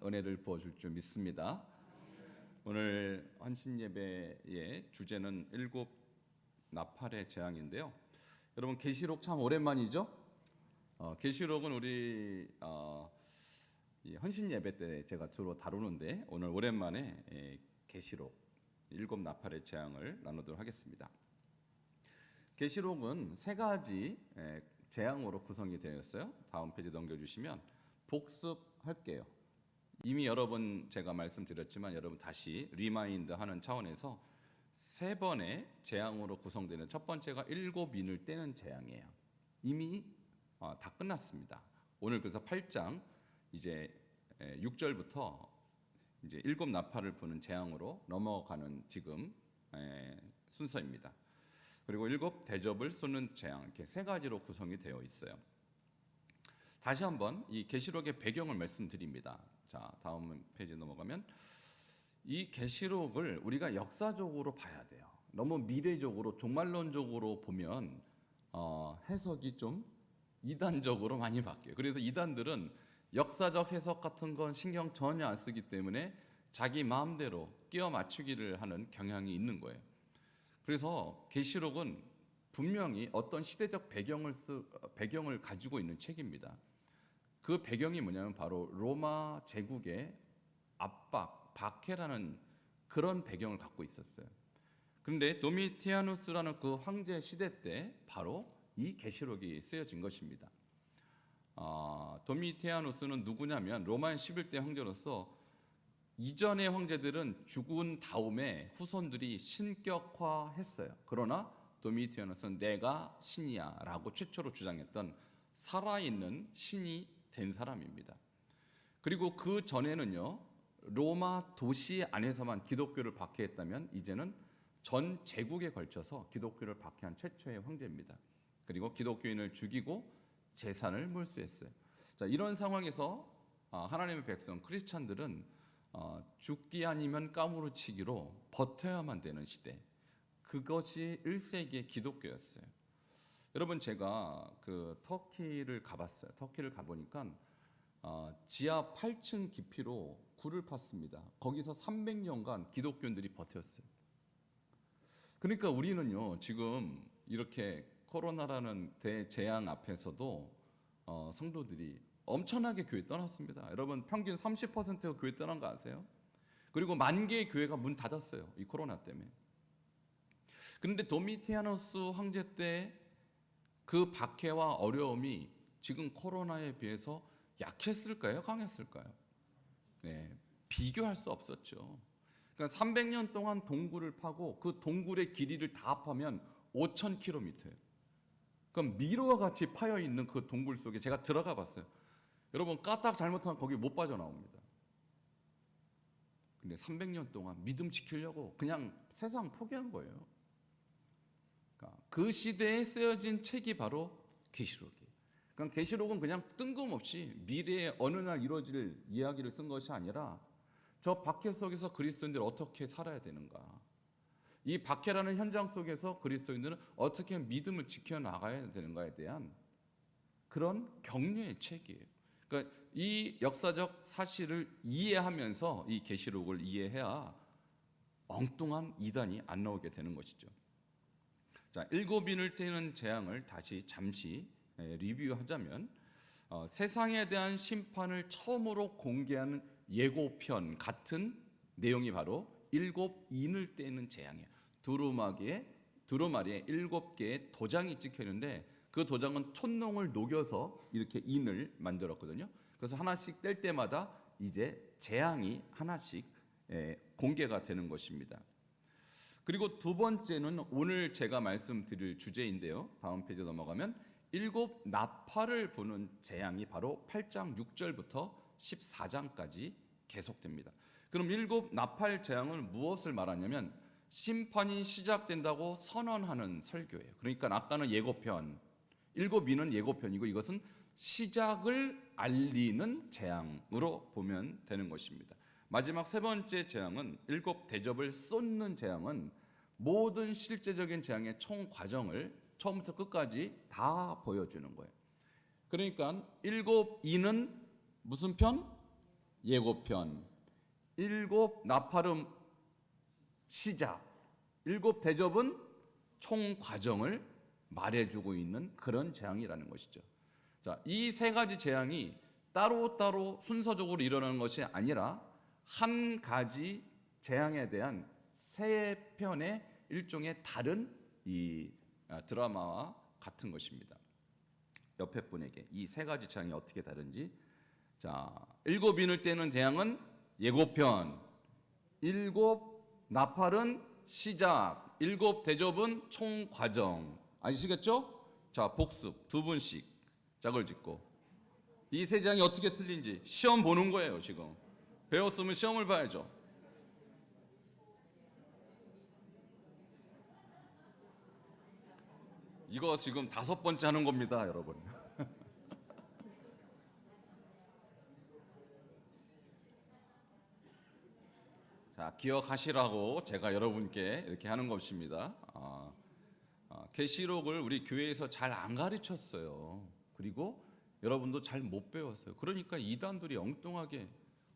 은혜를 부어줄 줄 믿습니다. 오늘 헌신 예배의 주제는 일곱 나팔의 재앙인데요. 여러분 계시록 참 오랜만이죠? 계시록은 우리 이 헌신 예배 때 제가 주로 다루는데 오늘 오랜만에 계시록 일곱 나팔의 재앙을 나누도록 하겠습니다. 계시록은 세 가지 재앙으로 구성이 되어 있어요. 다음 페이지 넘겨주시면 복습할게요. 이미 여러 번 제가 말씀드렸지만 여러분 다시 리마인드 하는 차원에서 세 번의 재앙으로 구성되는 첫 번째가 일곱 인을 떼는 재앙이에요. 이미 다 끝났습니다. 오늘 그래서 8장 이제 6절부터 이제 일곱 나팔을 부는 재앙으로 넘어가는 지금 순서입니다. 그리고 일곱 대접을 쏟는 재앙, 이렇게 세 가지로 구성이 되어 있어요. 다시 한번 이 계시록의 배경을 말씀드립니다. 자, 다음 페이지 넘어가면 이 계시록을 우리가 역사적으로 봐야 돼요. 너무 미래적으로 종말론적으로 보면 해석이 좀 이단적으로 많이 바뀌어요. 그래서 이단들은 역사적 해석 같은 건 신경 전혀 안 쓰기 때문에 자기 마음대로 끼워 맞추기를 하는 경향이 있는 거예요. 그래서 계시록은 분명히 어떤 시대적 배경을 가지고 있는 책입니다. 그 배경이 뭐냐면 바로 로마 제국의 압박, 박해라는 그런 배경을 갖고 있었어요. 그런데 도미티아누스라는 그 황제 시대 때 바로 이 계시록이 쓰여진 것입니다. 도미티아누스는 누구냐면 로마의 11대 황제로서 이전의 황제들은 죽은 다음에 후손들이 신격화했어요. 그러나 도미티아누스는 내가 신이야 라고 최초로 주장했던 살아있는 신이 된 사람입니다. 그리고 그 전에는요, 로마 도시 안에서만 기독교를 박해했다면 이제는 전 제국에 걸쳐서 기독교를 박해한 최초의 황제입니다. 그리고 기독교인을 죽이고 재산을 몰수했어요. 자, 이런 상황에서 하나님의 백성 크리스찬들은 죽기 아니면 까무러치기로 버텨야만 되는 시대, 그것이 1세기의 기독교였어요. 여러분, 제가 그 터키를 가봤어요. 터키를 가보니까 지하 8층 깊이로 굴을 팠습니다. 거기서 300년간 기독교인들이 버텼어요. 그러니까 우리는요, 지금 이렇게 코로나라는 대재앙 앞에서도 성도들이 엄청나게 교회 떠났습니다. 여러분, 평균 30%가 교회 떠난 거 아세요? 그리고 만 개의 교회가 문 닫았어요, 이 코로나 때문에. 그런데 도미티아누스 황제 때 그 박해와 어려움이 지금 코로나에 비해서 약했을까요? 강했을까요? 네, 비교할 수 없었죠. 그러니까 300년 동안 동굴을 파고 그 동굴의 길이를 다 합하면 5,000km예요. 그럼 미로와 같이 파여 있는 그 동굴 속에 제가 들어가 봤어요. 여러분, 까딱 잘못하면 거기 못 빠져나옵니다. 근데 300년 동안 믿음 지키려고 그냥 세상 포기한 거예요. 그 시대에 쓰여진 책이 바로 계시록이에요. 그러니까 계시록은 그냥 뜬금없이 미래에 어느 날 이루어질 이야기를 쓴 것이 아니라 저 박해 속에서 그리스도인들이 어떻게 살아야 되는가, 이 박해라는 현장 속에서 그리스도인들은 어떻게 믿음을 지켜나가야 되는가에 대한 그런 격려의 책이에요. 그러니까 이 역사적 사실을 이해하면서 이 계시록을 이해해야 엉뚱한 이단이 안 나오게 되는 것이죠. 자, 일곱 인을 떼는 재앙을 다시 잠시 리뷰하자면 세상에 대한 심판을 처음으로 공개하는 예고편 같은 내용이 바로 일곱 인을 떼는 재앙이에요. 두루마리에 7개의 도장이 찍혀 있는데 그 도장은 촛농을 녹여서 이렇게 인을 만들었거든요. 그래서 하나씩 뗄 때마다 이제 재앙이 하나씩 공개가 되는 것입니다. 그리고 두 번째는 오늘 제가 말씀드릴 주제인데요. 다음 페이지 넘어가면 일곱 나팔을 부는 재앙이 바로 8장 6절부터 14장까지 계속됩니다. 그럼 일곱 나팔 재앙은 무엇을 말하냐면 심판이 시작된다고 선언하는 설교예요. 그러니까 아까는 예고편, 일곱 인은 예고편이고 이것은 시작을 알리는 재앙으로 보면 되는 것입니다. 마지막 세 번째 재앙은 일곱 대접을 쏟는 재앙은 모든 실제적인 재앙의 총 과정을 처음부터 끝까지 다 보여주는 거예요. 그러니까 일곱 인은 무슨 편? 예고편, 7 나팔음 시작, 7 대접은 총 과정을 말해주고 있는 그런 재앙이라는 것이죠. 자, 이 세 가지 재앙이 따로따로 순서적으로 일어나는 것이 아니라 한 가지 재앙에 대한 세 편의 일종의 다른 이 드라마와 같은 것입니다. 옆에 분에게 이 세 가지 재앙이 어떻게 다른지. 자, 7 인을 떼는 재앙은 예고편, 7 나팔은 시작, 7 대접은 총 과정. 아시겠죠? 자, 복습 두 분씩 짝을 짓고 이 세 재앙이 어떻게 틀린지 시험 보는 거예요. 지금 배웠으면 시험을 봐야죠. 이거 지금 5번째 하는 겁니다, 여러분. 자, 기억하시라고 제가 여러분께 이렇게 하는 것입니다. 계시록을 우리 교회에서 잘 안 가르쳤어요. 그리고 여러분도 잘 못 배웠어요. 그러니까 이단들이 엉뚱하게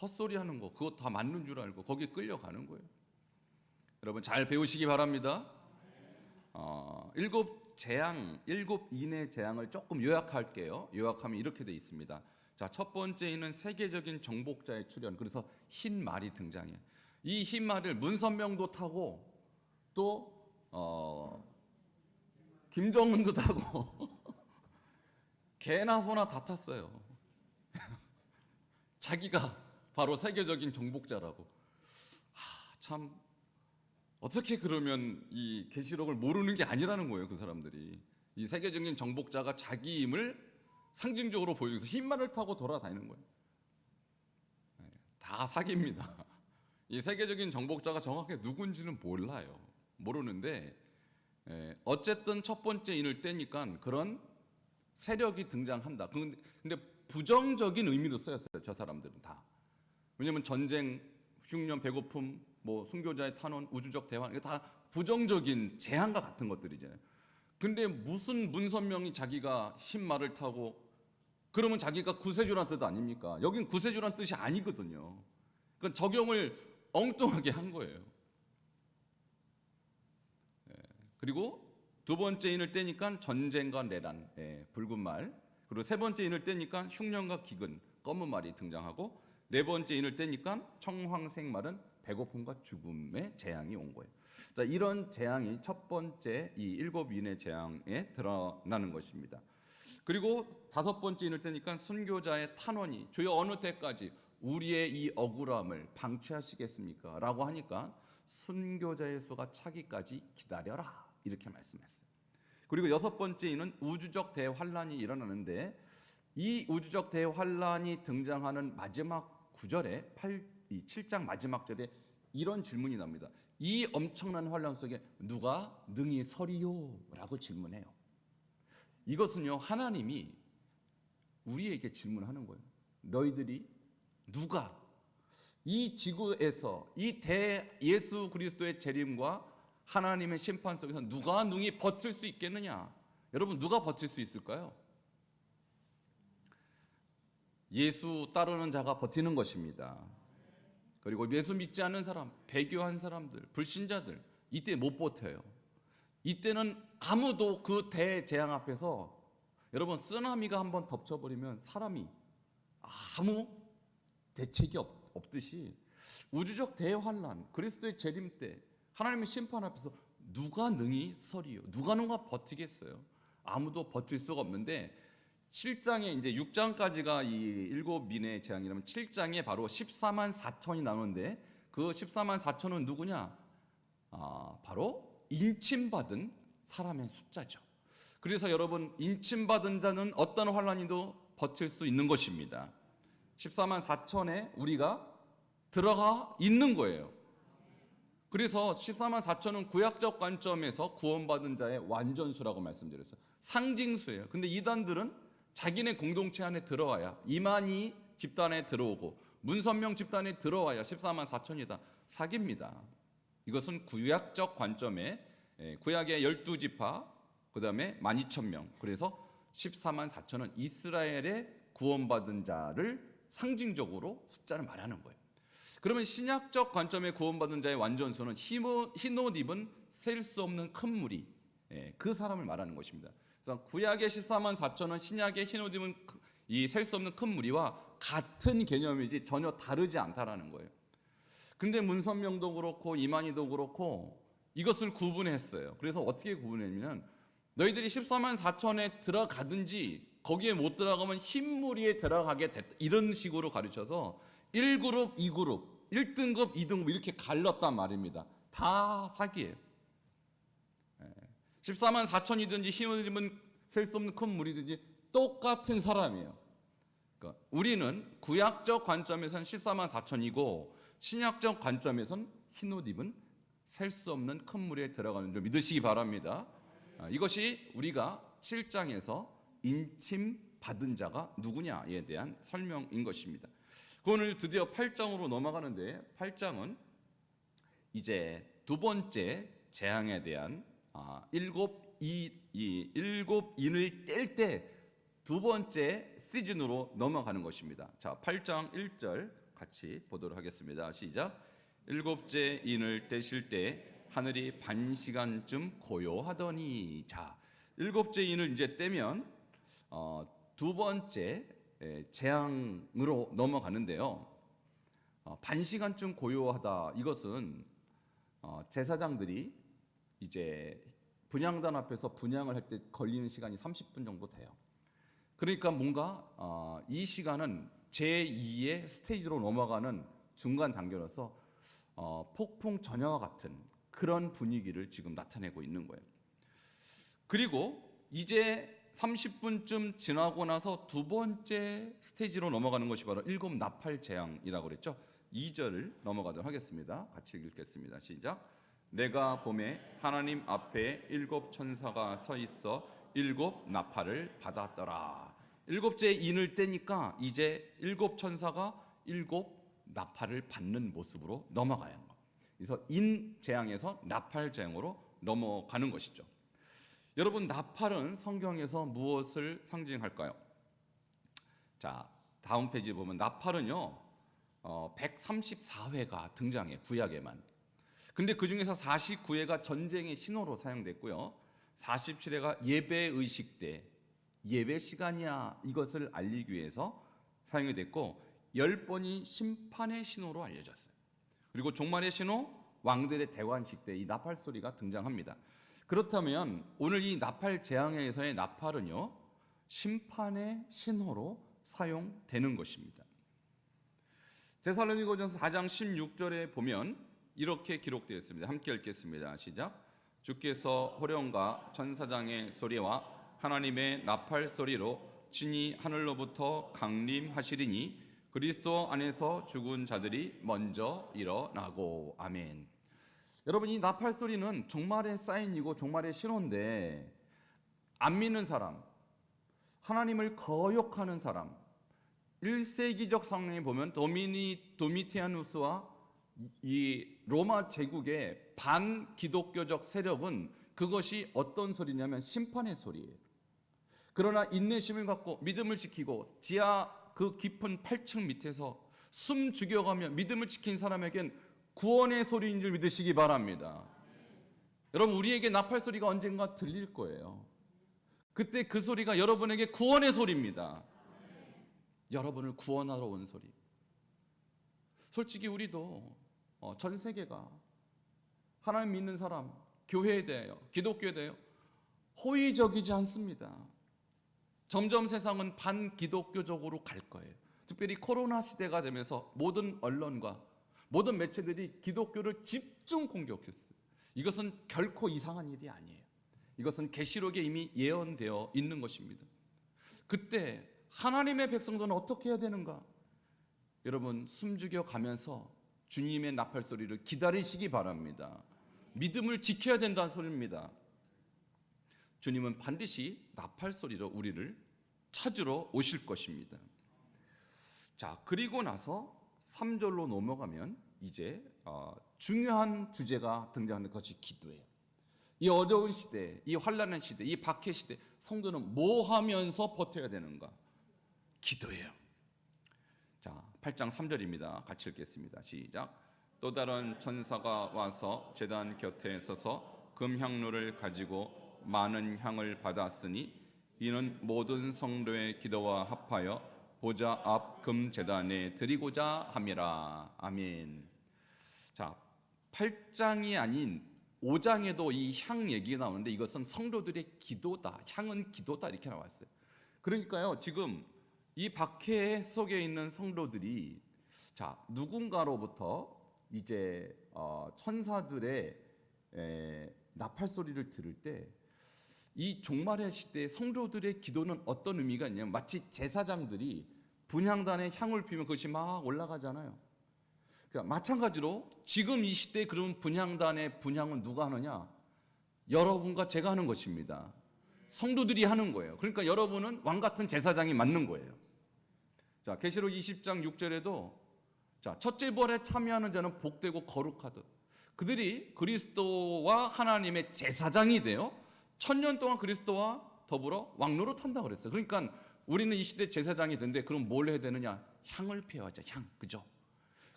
헛소리 하는 거, 그거 다 맞는 줄 알고 거기에 끌려가는 거예요. 여러분 잘 배우시기 바랍니다. 7 재앙, 7 인의 재앙을 조금 요약할게요. 요약하면 이렇게 돼 있습니다. 자, 첫 번째는 세계적인 정복자의 출현. 그래서 흰 말이 등장해요. 이 흰 말을 문선명도 타고 또 김정은도 타고 개나 소나 다 탔어요. 자기가 바로 세계적인 정복자라고. 참 어떻게 그러면 이 계시록을 모르는 게 아니라는 거예요. 그 사람들이 이 세계적인 정복자가 자기임을 상징적으로 보여줘서 흰 말을 타고 돌아다니는 거예요. 다 사기입니다. 이 세계적인 정복자가 정확하게 누군지는 몰라요. 모르는데 어쨌든 첫 번째 인을 떼니까 그런 세력이 등장한다. 근데 부정적인 의미로 쓰였어요. 저 사람들은 다. 왜냐하면 전쟁, 흉년, 배고픔, 뭐 순교자의 탄원, 우주적 대환, 이게 다 부정적인 재앙과 같은 것들이잖아요. 근데 무슨 문선명이 자기가 흰 말을 타고 그러면 자기가 구세주란 뜻 아닙니까? 여긴 구세주란 뜻이 아니거든요. 그러니까 적용을 엉뚱하게 한 거예요. 그리고 두 번째 인을 떼니까 전쟁과 내란, 붉은 말. 그리고 세 번째 인을 떼니까 흉년과 기근, 검은 말이 등장하고 네 번째 인을 떼니까 청황색 말은 배고픔과 죽음의 재앙이 온 거예요. 자, 이런 재앙이 첫 번째 이 7 인의 재앙에 드러나는 것입니다. 그리고 다섯 번째 인을 떼니까 순교자의 탄원이 주여 어느 때까지 우리의 이 억울함을 방치하시겠습니까? 라고 하니까 순교자의 수가 차기까지 기다려라 이렇게 말씀했어요. 그리고 여섯 번째 인은 우주적 대환란이 일어나는데 이 우주적 대환란이 등장하는 마지막 구절에 7장 마지막 절에 이런 질문이 납니다. 이 엄청난 환란 속에 누가 능히 서리요? 라고 질문해요. 이것은요 하나님이 우리에게 질문하는 거예요. 너희들이 누가 이 지구에서 이 대 예수 그리스도의 재림과 하나님의 심판 속에서 누가 능히 버틸 수 있겠느냐? 여러분 누가 버틸 수 있을까요? 예수 따르는 자가 버티는 것입니다. 그리고 예수 믿지 않는 사람, 배교한 사람들, 불신자들 이때 못 버텨요. 이때는 아무도 그 대재앙 앞에서 여러분 쓰나미가 한번 덮쳐버리면 사람이 아무 대책이 없듯이 우주적 대환란, 그리스도의 재림 때 하나님의 심판 앞에서 누가 능히 서리요? 누가 버티겠어요? 아무도 버틸 수가 없는데 7장에 이제 6장까지가 이 7민의 재앙이라면 7장에 바로 14만 4천이 나오는데 그 14만 4천은 누구냐? 바로 인침받은 사람의 숫자죠. 그래서 여러분 인침받은 자는 어떤 환란이도 버틸 수 있는 것입니다. 14만 4천에 우리가 들어가 있는 거예요. 그래서 14만 4천은 구약적 관점에서 구원받은 자의 완전수라고 말씀드렸어요. 상징수예요. 근데 이단들은 자기네 공동체 안에 들어와야 이만희 집단에 들어오고 문선명 집단에 들어와야 14만 4천이다. 사기입니다. 이것은 구약적 관점에 구약의 12지파 그 다음에 12,000명 그래서 14만 4천은 이스라엘의 구원받은 자를 상징적으로 숫자를 말하는 거예요. 그러면 신약적 관점의 구원받은 자의 완전수는 흰옷 입은 셀 수 없는 큰 무리, 그 사람을 말하는 것입니다. 그래서 구약의 14만 4천은 신약의 흰옷 입은 이 셀 수 없는 큰 무리와 같은 개념이지 전혀 다르지 않다라는 거예요. 근데 문선명도 그렇고 이만희도 그렇고 이것을 구분했어요. 그래서 어떻게 구분했냐면 너희들이 14만 4천에 들어가든지 거기에 못 들어가면 흰 무리에 들어가게 됐다, 이런 식으로 가르쳐서 1그룹, 2그룹, 1등급, 2등급 이렇게 갈랐단 말입니다. 다 사기예요. 14만 4천이든지 흰옷 입은 셀 수 없는 큰 무리든지 똑같은 사람이에요. 그러니까 우리는 구약적 관점에서는 14만 4천이고 신약적 관점에서는 흰옷 입은 셀 수 없는 큰 무리에 들어가는 줄 믿으시기 바랍니다. 이것이 우리가 7장에서 인침 받은 자가 누구냐에 대한 설명인 것입니다. 오늘 드디어 8장으로 넘어가는데 8장은 이제 두 번째 재앙에 대한 일곱 인을 뗄 때 두 번째 시즌으로 넘어가는 것입니다. 자, 8장 1절 같이 보도록 하겠습니다. 시작. 일곱째 인을 떼실 때 하늘이 반시간쯤 고요하더니. 자, 일곱째 인을 이제 떼면 두 번째 재앙으로 넘어가는데요. 반시간쯤 고요하다. 이것은 제사장들이 이제 분향단 앞에서 분향을 할 때 걸리는 시간이 30분 정도 돼요. 그러니까 뭔가 이 시간은 제2의 스테이지로 넘어가는 중간 단계로서 폭풍 전야와 같은 그런 분위기를 지금 나타내고 있는 거예요. 그리고 이제 30분쯤 지나고 나서 두 번째 스테이지로 넘어가는 것이 바로 일곱 나팔 재앙이라고 그랬죠. 2절을 넘어가도록 하겠습니다. 같이 읽겠습니다. 시작. 내가 봄에 하나님 앞에 일곱 천사가 서 있어 일곱 나팔을 받았더라. 일곱째 인을 떼니까 이제 일곱 천사가 일곱 나팔을 받는 모습으로 넘어가는 거. 그래서 인 재앙에서 나팔 재앙으로 넘어가는 것이죠. 여러분, 나팔은 성경에서 무엇을 상징할까요? 자, 다음 페이지 보면 나팔은요 134회가 등장해, 구약에만. 근데 그 중에서 49회가 전쟁의 신호로 사용됐고요, 47회가 예배 의식 때 예배 시간이야 이것을 알리기 위해서 사용이 됐고, 10번이 심판의 신호로 알려졌어요. 그리고 종말의 신호, 왕들의 대관식 때 이 나팔 소리가 등장합니다. 그렇다면 오늘 이 나팔 재앙에서의 나팔은요 심판의 신호로 사용되는 것입니다. 데살로니가전서 4장 16절에 보면 이렇게 기록되어 있습니다. 함께 읽겠습니다. 시작. 주께서 호령과 천사장의 소리와 하나님의 나팔 소리로 친히 하늘로부터 강림하시리니 그리스도 안에서 죽은 자들이 먼저 일어나고. 아멘. 여러분, 이 나팔 소리는 종말의 사인이고 종말의 신호인데, 안 믿는 사람, 하나님을 거역하는 사람, 1세기적 성경에 보면 도미티아누스와 이 로마 제국의 반기독교적 세력은 그것이 어떤 소리냐면 심판의 소리예요. 그러나 인내심을 갖고 믿음을 지키고 지하 그 깊은 8층 밑에서 숨 죽여가며 믿음을 지킨 사람에겐 구원의 소리인 줄 믿으시기 바랍니다. 여러분, 우리에게 나팔 소리가 언젠가 들릴 거예요. 그때 그 소리가 여러분에게 구원의 소리입니다. 여러분을 구원하러 온 소리. 솔직히 우리도 전 세계가 하나님 믿는 사람, 교회에 대하여, 기독교에 대하여 호의적이지 않습니다. 점점 세상은 반기독교적으로 갈 거예요. 특별히 코로나 시대가 되면서 모든 언론과 모든 매체들이 기독교를 집중 공격했어요. 이것은 결코 이상한 일이 아니에요. 이것은 계시록에 이미 예언되어 있는 것입니다. 그때 하나님의 백성들은 어떻게 해야 되는가? 여러분, 숨죽여 가면서 주님의 나팔 소리를 기다리시기 바랍니다. 믿음을 지켜야 된다는 소리입니다. 주님은 반드시 나팔 소리로 우리를 찾으러 오실 것입니다. 자, 그리고 나서 3절로 넘어가면 이제 중요한 주제가 등장하는 것이 기도예요. 이 어려운 시대, 이 환난의 시대, 이 박해 시대, 성도는 뭐 하면서 버텨야 되는가? 기도예요. 자, 8장 3절입니다. 같이 읽겠습니다. 시작. 또 다른 천사가 와서 제단 곁에 서서 금향로를 가지고 많은 향을 받았으니 이는 모든 성도의 기도와 합하여 보좌 앞 금제단에 드리고자 함이라. 아멘. 자, 8장이 아닌 5장에도 이 향 얘기가 나오는데 이것은 성도들의 기도다. 향은 기도다 이렇게 나왔어요. 그러니까요, 지금 이 박해 속에 있는 성도들이 자, 누군가로부터 이제 천사들의 나팔 소리를 들을 때 이 종말의 시대에 성도들의 기도는 어떤 의미가 있냐면 마치 제사장들이 분향단에 향을 피우면 그것이 막 올라가잖아요. 그러니까 마찬가지로 지금 이 시대에 그런 분향단의 분향은 누가 하느냐? 여러분과 제가 하는 것입니다. 성도들이 하는 거예요. 그러니까 여러분은 왕 같은 제사장이 맞는 거예요. 자, 계시록 20장 6절에도 자, 첫째 부활에 참여하는 자는 복되고 거룩하듯 그들이 그리스도와 하나님의 제사장이 되어 천년 동안 그리스도와 더불어 왕노로 탄다 그랬어요. 그러니까 우리는 이 시대 제사장이 되는데 그럼 뭘 해야 되느냐? 향을 피워야죠. 향, 그죠?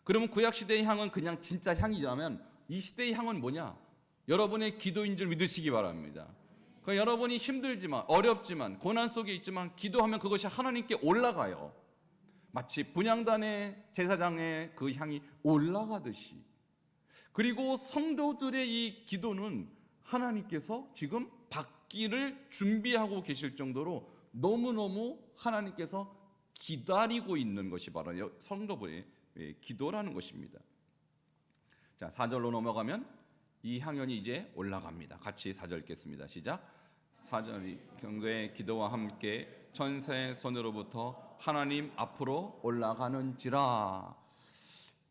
그러면 구약 시대의 향은 그냥 진짜 향이라면 이 시대의 향은 뭐냐? 여러분의 기도인 줄 믿으시기 바랍니다. 그러니까 여러분이 힘들지만 어렵지만 고난 속에 있지만 기도하면 그것이 하나님께 올라가요. 마치 분향단의 제사장의 그 향이 올라가듯이. 그리고 성도들의 이 기도는 하나님께서 지금 받기를 준비하고 계실 정도로 너무너무 하나님께서 기다리고 있는 것이 바로 성도들의 기도라는 것입니다. 자, 4절로 넘어가면 이 향연이 이제 올라갑니다. 같이 4절 읽겠습니다. 시작. 4절이 경배의 기도와 함께 천사의 손으로부터 하나님 앞으로 올라가는지라.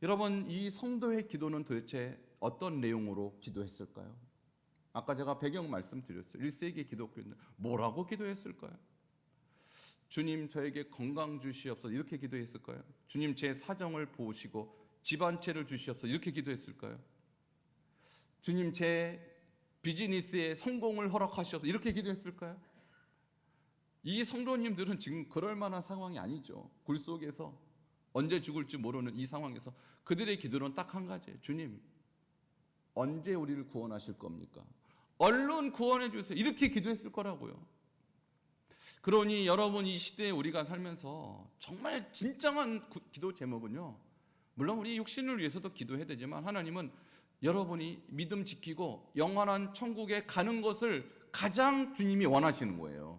여러분, 이 성도의 기도는 도대체 어떤 내용으로 기도했을까요? 아까 제가 배경 말씀드렸어요. 1세기 기독교인들 뭐라고 기도했을까요? 주님 저에게 건강 주시옵소서 이렇게 기도했을까요? 주님 제 사정을 보시고 집안채를 주시옵소서 이렇게 기도했을까요? 주님 제 비즈니스에 성공을 허락하시옵소서 이렇게 기도했을까요? 이 성도님들은 지금 그럴 만한 상황이 아니죠. 굴 속에서 언제 죽을지 모르는 이 상황에서 그들의 기도는 딱 한 가지예요. 주님 언제 우리를 구원하실 겁니까? 얼른 구원해 주세요. 이렇게 기도했을 거라고요. 그러니 여러분 이 시대에 우리가 살면서 정말 진정한 기도 제목은요. 물론 우리 육신을 위해서도 기도해야 되지만 하나님은 여러분이 믿음 지키고 영원한 천국에 가는 것을 가장 주님이 원하시는 거예요.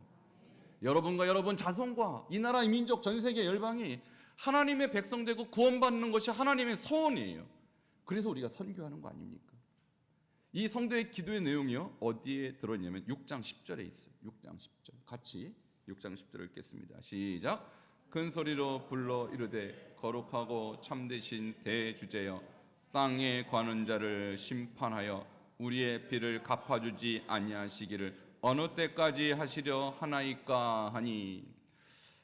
여러분과 여러분 자손과 이 나라 이 민족 전 세계 열방이 하나님의 백성 되고 구원받는 것이 하나님의 소원이에요. 그래서 우리가 선교하는 거 아닙니까? 이 성도의 기도의 내용이요 어디에 들어있냐면 6장 10절에 있어요. 6장 10절 같이 6장 10절을 읽겠습니다. 시작. 큰 소리로 불러 이르되 거룩하고 참되신 대주제여 땅에 관한 자를 심판하여 우리의 피를 갚아주지 아니하시기를 어느 때까지 하시려 하나이까 하니.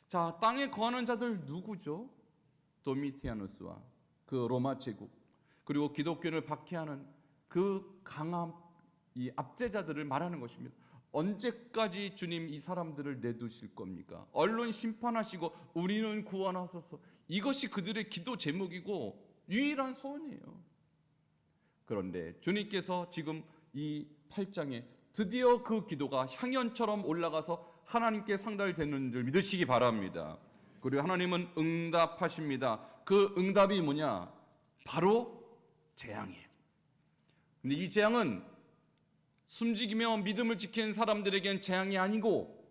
자, 땅에 거하는 자들 누구죠? 도미티아누스와 그 로마 제국 그리고 기독교를 박해하는 그 강한 이 압제자들을 말하는 것입니다. 언제까지 주님 이 사람들을 내두실 겁니까? 얼른 심판하시고 우리는 구원하소서. 이것이 그들의 기도 제목이고 유일한 소원이에요. 그런데 주님께서 지금 이 8장에 드디어 그 기도가 향연처럼 올라가서 하나님께 상달되는 줄 믿으시기 바랍니다. 그리고 하나님은 응답하십니다. 그 응답이 뭐냐? 바로 재앙이에요. 근데 이 재앙은 숨지기며 믿음을 지킨 사람들에겐 재앙이 아니고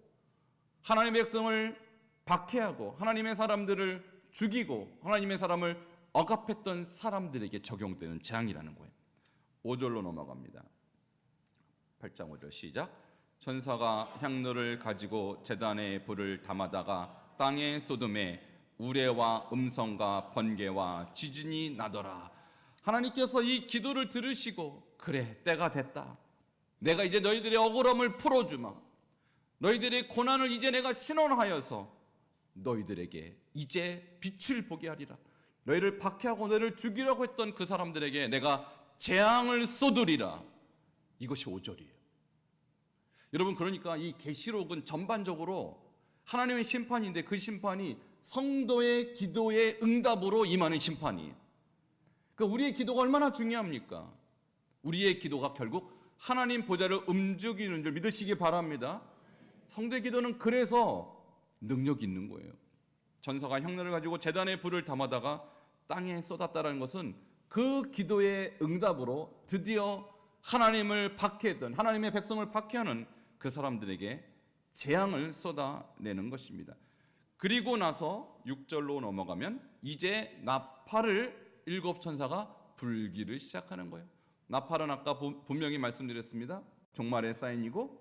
하나님의 백성을 박해하고 하나님의 사람들을 죽이고 하나님의 사람을 억압했던 사람들에게 적용되는 재앙이라는 거예요. 5절로 넘어갑니다. 8장 5절 시작. 천사가 향로를 가지고 제단에 불을 담아다가 땅에 쏟음에 우레와 음성과 번개와 지진이 나더라. 하나님께서 이 기도를 들으시고 그래 때가 됐다. 내가 이제 너희들의 억울함을 풀어주마. 너희들의 고난을 이제 내가 신원하여서 너희들에게 이제 빛을 보게 하리라. 너희를 박해하고 너희를 죽이려고 했던 그 사람들에게 내가 재앙을 쏟으리라. 이것이 5절이에요. 여러분 그러니까 이 계시록은 전반적으로 하나님의 심판인데 그 심판이 성도의 기도의 응답으로 임하는 심판이에요. 그러니까 우리의 기도가 얼마나 중요합니까? 우리의 기도가 결국 하나님 보좌를 움직이는 줄 믿으시기 바랍니다. 성도의 기도는 그래서 능력이 있는 거예요. 전사가 향로를 가지고 제단에 불을 담아다가 땅에 쏟았다는 것은 그 기도의 응답으로 드디어 하나님을 박해했던, 하나님의 백성을 박해하는 그 사람들에게 재앙을 쏟아내는 것입니다. 그리고 나서 6절로 넘어가면 이제 나팔을 7천사가 불기를 시작하는 거예요. 나팔은 아까 분명히 말씀드렸습니다. 종말의 사인이고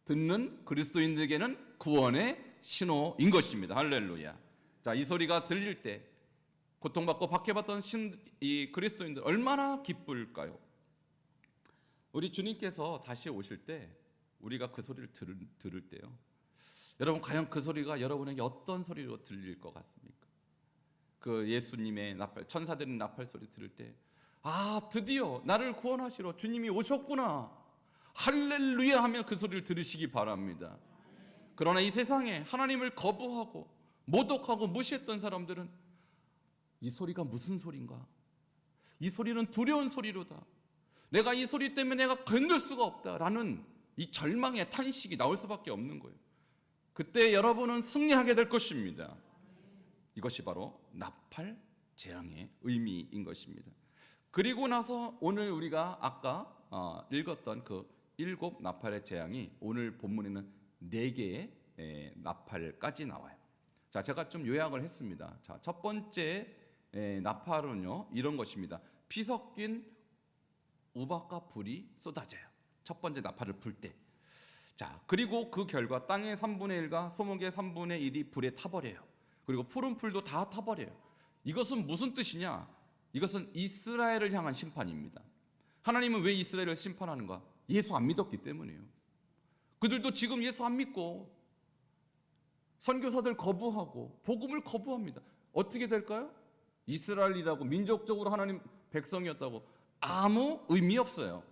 듣는 그리스도인들에게는 구원의 신호인 것입니다. 할렐루야. 자, 이 소리가 들릴 때 고통받고 박해받던 이 그리스도인들 얼마나 기쁠까요? 우리 주님께서 다시 오실 때 우리가 그 소리를 들을 때요, 여러분 과연 그 소리가 여러분에게 어떤 소리로 들릴 것 같습니까? 그 예수님의 나팔, 천사들의 나팔 소리 들을 때, 아, 드디어 나를 구원하시러 주님이 오셨구나, 할렐루야 하며 그 소리를 들으시기 바랍니다. 그러나 이 세상에 하나님을 거부하고 모독하고 무시했던 사람들은 이 소리가 무슨 소린가? 이 소리는 두려운 소리로다. 내가 이 소리 때문에 내가 견딜 수가 없다라는 이 절망의 탄식이 나올 수밖에 없는 거예요. 그때 여러분은 승리하게 될 것입니다. 이것이 바로 나팔 재앙의 의미인 것입니다. 그리고 나서 오늘 우리가 아까 읽었던 그 7 나팔의 재앙이 오늘 본문에는 4개의 나팔까지 나와요. 자, 제가 좀 요약을 했습니다. 자, 첫 번째 나팔은요, 이런 것입니다. 피 섞인 우박과 불이 쏟아져요. 첫 번째 나팔을 불 때. 자, 그리고 그 결과 땅의 3분의 1과 소목의 3분의 1이 불에 타버려요. 그리고 푸른 풀도 다 타버려요. 이것은 무슨 뜻이냐? 이것은 이스라엘을 향한 심판입니다. 하나님은 왜 이스라엘을 심판하는가? 예수 안 믿었기 때문이에요. 그들도 지금 예수 안 믿고 선교사들 거부하고 복음을 거부합니다. 어떻게 될까요? 이스라엘이라고 민족적으로 하나님 백성이었다고 아무 의미 없어요.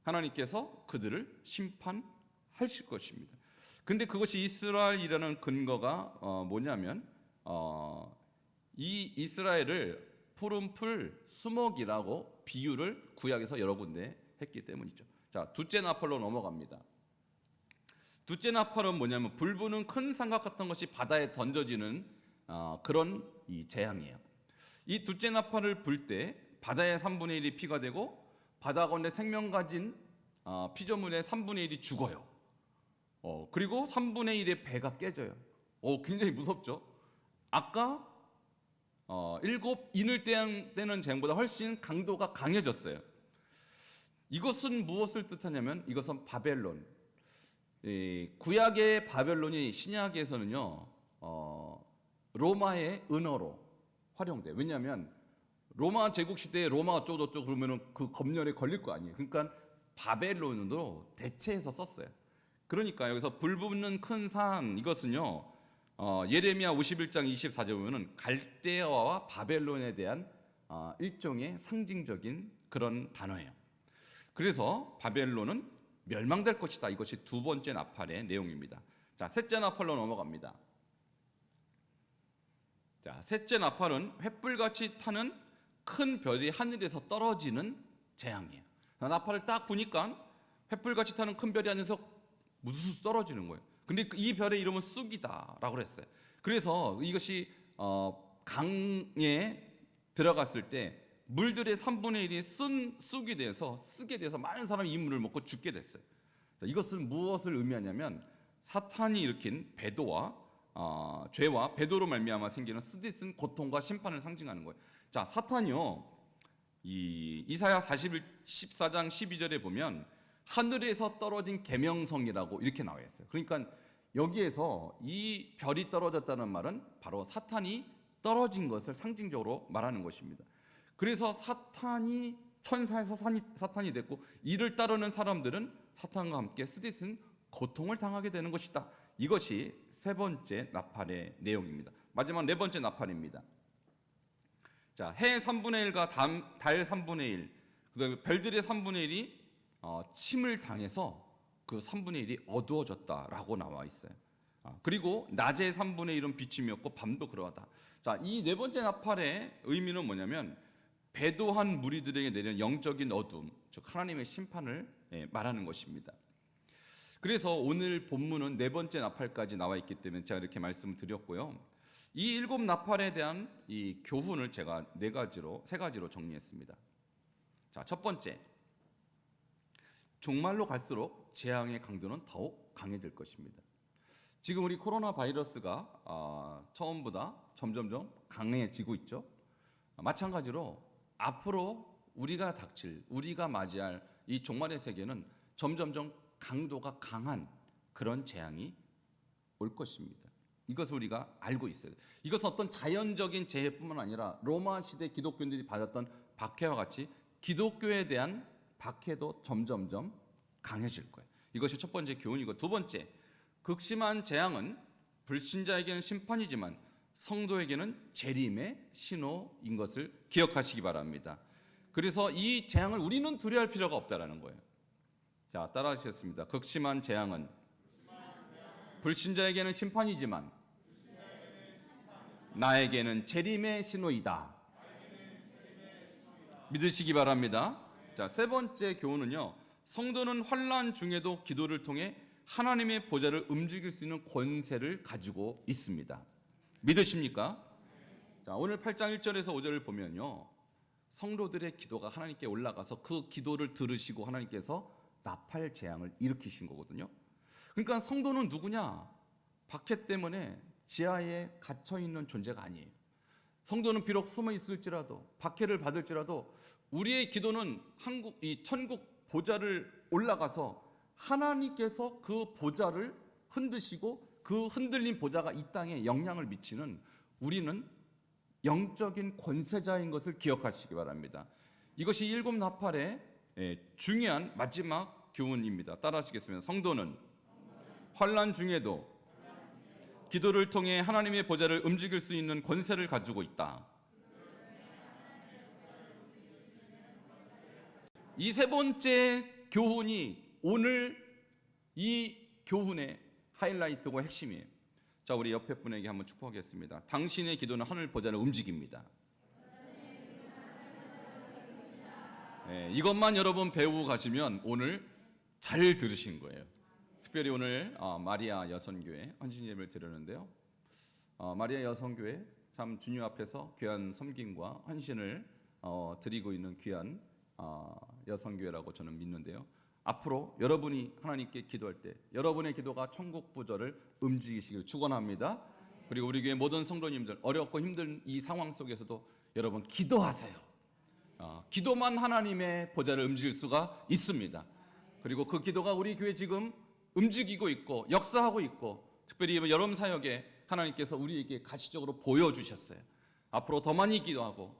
하나님께서 그들을 심판하실 것입니다. 근데 그것이 이스라엘이라는 근거가 뭐냐면 이 이스라엘을 푸른 풀, 수목이라고 비유를 구약에서 여러 군데 했기 때문이죠. 자, 둘째 나팔로 넘어갑니다. 둘째 나팔은 뭐냐면 불부는 큰 삼각 같은 것이 바다에 던져지는 그런 이 재앙이에요. 이 둘째 나팔을 불 때 바다의 3분의 1이 피가 되고 바다 가운데 생명 가진 피조물의 3분의 1이 죽어요. 그리고 3분의 1의 배가 깨져요. 굉장히 무섭죠. 아까 7 인을 떼는 재앙보다 훨씬 강도가 강해졌어요. 이것은 무엇을 뜻하냐면 이것은 바벨론, 구약의 바벨론이 신약에서는요 로마의 은어로 활용돼요. 왜냐하면 로마 제국 시대에 로마가 어쩌고저쩌고 그러면은 그 검열에 걸릴 거 아니에요. 그러니까 바벨론으로 대체해서 썼어요. 그러니까 여기서 불 붙는 큰 산, 이것은요 예레미야 51장 24절 보면은 갈대아와 바벨론에 대한 일종의 상징적인 그런 단어예요. 그래서 바벨론은 멸망될 것이다. 이것이 두 번째 나팔의 내용입니다. 자, 셋째 나팔로 넘어갑니다. 자, 셋째 나팔은 횃불같이 타는 큰 별이 하늘에서 떨어지는 재앙이에요. 나팔을 딱 보니까 횃불같이 타는 큰 별이 하늘에서 무수수 떨어지는 거예요. 근데 이 별의 이름은 쑥이다라고 그랬어요. 그래서 이것이 강에 들어갔을 때 물들의 3분의 1이 쑥이 돼서 쓰게 돼서 많은 사람이 이 물을 먹고 죽게 됐어요. 이것은 무엇을 의미하냐면 사탄이 일으킨 배도와 죄와 배도로 말미암아 생기는 쓰디쓴 고통과 심판을 상징하는 거예요. 자, 사탄이요, 이사야 14장 12절에 보면 하늘에서 떨어진 계명성이라고 이렇게 나와 있어요. 그러니까 여기에서 이 별이 떨어졌다는 말은 바로 사탄이 떨어진 것을 상징적으로 말하는 것입니다. 그래서 사탄이 천사에서 사탄이 됐고 이를 따르는 사람들은 사탄과 함께 쓰디쓴 고통을 당하게 되는 것이다. 이것이 세 번째 나팔의 내용입니다. 마지막 네 번째 나팔입니다. 자, 해 3분의 1과 달 3분의 1, 그다음에 별들의 3분의 1이 침을 당해서 그 3분의 1이 어두워졌다라고 나와 있어요. 그리고 낮에 3분의 1은 비침이었고 밤도 그러하다. 자, 이 네 번째 나팔의 의미는 뭐냐면 배도한 무리들에게 내리는 영적인 어둠, 즉 하나님의 심판을 말하는 것입니다. 그래서 오늘 본문은 네 번째 나팔까지 나와 있기 때문에 제가 이렇게 말씀을 드렸고요. 이 일곱 나팔에 대한 이 교훈을 제가 세 가지로 정리했습니다. 자, 첫 번째, 종말로 갈수록 재앙의 강도는 더욱 강해질 것입니다. 지금 우리 코로나 바이러스가 처음보다 점점점 강해지고 있죠. 마찬가지로 앞으로 우리가 맞이할 이 종말의 세계는 점점점 강도가 강한 그런 재앙이 올 것입니다. 이것을 우리가 알고 있어요. 이것은 어떤 자연적인 재해뿐만 아니라 로마 시대 기독교인들이 받았던 박해와 같이 기독교에 대한 박해도 점점점 강해질 거예요. 이것이 첫 번째 교훈이고, 두 번째, 극심한 재앙은 불신자에게는 심판이지만 성도에게는 재림의 신호인 것을 기억하시기 바랍니다. 그래서 이 재앙을 우리는 두려워할 필요가 없다라는 거예요. 자, 따라하시겠습니다. 극심한 재앙은 불신자에게는 심판이지만 나에게는 재림의 신호이다. 믿으시기 바랍니다. 자, 세 번째 교훈은요, 성도는 환난 중에도 기도를 통해 하나님의 보좌를 움직일 수 있는 권세를 가지고 있습니다. 믿으십니까? 자, 오늘 8장 1절에서 5절을 보면요, 성도들의 기도가 하나님께 올라가서 그 기도를 들으시고 하나님께서 나팔 재앙을 일으키신 거거든요. 그러니까 성도는 누구냐? 박해 때문에 지하에 갇혀 있는 존재가 아니에요. 성도는 비록 숨어 있을지라도, 박해를 받을지라도 우리의 기도는 천국 보좌를 올라가서 하나님께서 그 보좌를 흔드시고 그 흔들린 보좌가 이 땅에 영향을 미치는, 우리는 영적인 권세자인 것을 기억하시기 바랍니다. 이것이 일곱 나팔의 중요한 마지막 교훈입니다. 따라하시겠습니다. 성도는 환난 중에도 기도를 통해 하나님의 보좌를 움직일 수 있는 권세를 가지고 있다. 이 세 번째 교훈이 오늘 이 교훈의 하이라이트고 핵심이에요. 자, 우리 옆에 분에게 한번 축복하겠습니다. 당신의 기도는 하늘 보좌를 움직입니다. 이것만 여러분 배우고 가시면 오늘 잘 들으신 거예요. 특별히 오늘 마리아 여선교회 헌신 예배를 드렸는데요. 마리아 여선교회 참 주님 앞에서 귀한 섬김과 헌신을 드리고 있는 귀한 여선교회라고 저는 믿는데요. 앞으로 여러분이 하나님께 기도할 때 여러분의 기도가 천국 보좌를 움직이시길 축원합니다. 그리고 우리 교회 모든 성도님들, 어렵고 힘든 이 상황 속에서도 여러분 기도하세요. 기도만 하나님의 보좌를 움직일 수가 있습니다. 그리고 그 기도가 우리 교회 지금 움직이고 있고 역사하고 있고, 특별히 여름 사역에 하나님께서 우리에게 가시적으로 보여주셨어요. 앞으로 더 많이 기도하고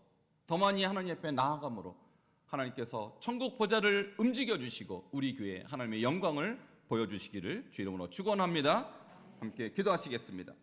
더 많이 하나님 앞에 나아감으로 하나님께서 천국 보좌를 움직여 주시고 우리 교회에 하나님의 영광을 보여주시기를 주 이름으로 축원합니다. 함께 기도하시겠습니다.